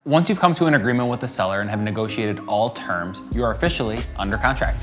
Once you've come to an agreement with the seller and have negotiated all terms, you are officially under contract.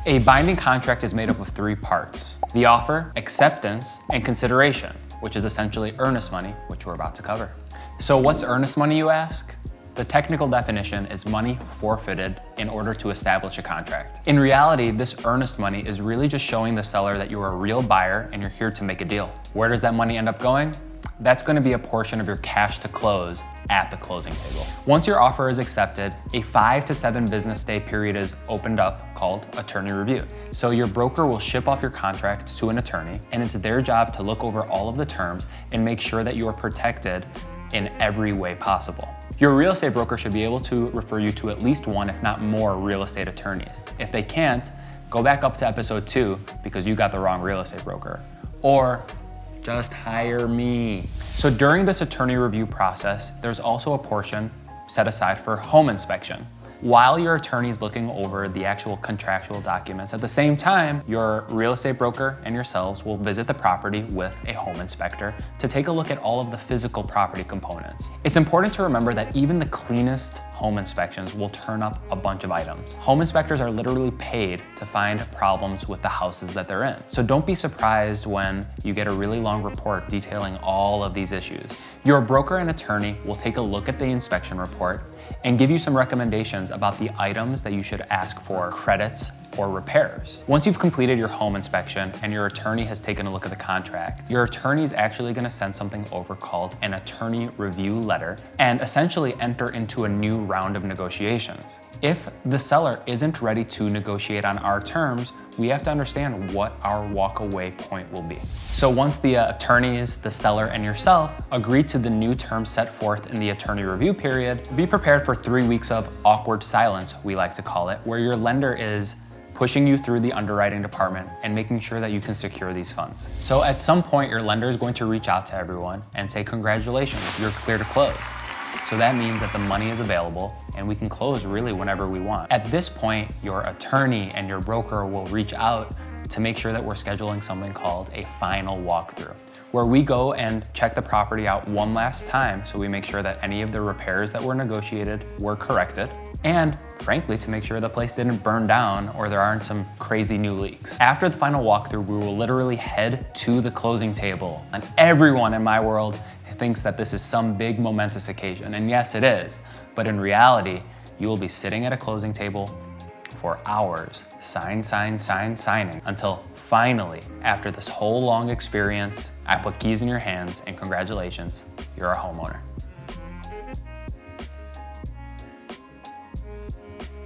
A binding contract is made up of 3 parts: the offer, acceptance, and consideration, which is essentially earnest money, which we're about to cover. So what's earnest money, you ask? The technical definition is money forfeited in order to establish a contract. In reality, this earnest money is really just showing the seller that you're a real buyer and you're here to make a deal. Where does that money end up going? That's going to be a portion of your cash to close at the closing table. Once your offer is accepted, a 5 to 7 business day period is opened up called attorney review. So your broker will ship off your contract to an attorney, and it's their job to look over all of the terms and make sure that you are protected in every way possible. Your real estate broker should be able to refer you to at least 1, if not more, real estate attorneys. If they can't, go back up to episode 2 because you got the wrong real estate broker. Or just hire me. So during this attorney review process, there's also a portion set aside for home inspection. While your attorney is looking over the actual contractual documents, at the same time, your real estate broker and yourselves will visit the property with a home inspector to take a look at all of the physical property components. It's important to remember that even the cleanest home inspections will turn up a bunch of items. Home inspectors are literally paid to find problems with the houses that they're in. So don't be surprised when you get a really long report detailing all of these issues. Your broker and attorney will take a look at the inspection report and give you some recommendations about the items that you should ask for credits or repairs. Once you've completed your home inspection and your attorney has taken a look at the contract, your attorney is actually going to send something over called an attorney review letter and essentially enter into a new round of negotiations. If the seller isn't ready to negotiate on our terms, we have to understand what our walkaway point will be. So once the attorneys, the seller, and yourself agree to the new terms set forth in the attorney review period, be prepared for 3 weeks of awkward silence, we like to call it, where your lender is pushing you through the underwriting department and making sure that you can secure these funds. So at some point, your lender is going to reach out to everyone and say, congratulations, you're clear to close. So that means that the money is available and we can close really whenever we want. At this point, your attorney and your broker will reach out to make sure that we're scheduling something called a final walkthrough, where we go and check the property out one last time so we make sure that any of the repairs that were negotiated were corrected, and frankly, to make sure the place didn't burn down or there aren't some crazy new leaks. After the final walkthrough, we will literally head to the closing table, and everyone in my world thinks that this is some big momentous occasion, and yes, it is, but in reality, you will be sitting at a closing table for hours, signing, until finally, after this whole long experience, I put keys in your hands and congratulations, you're a homeowner.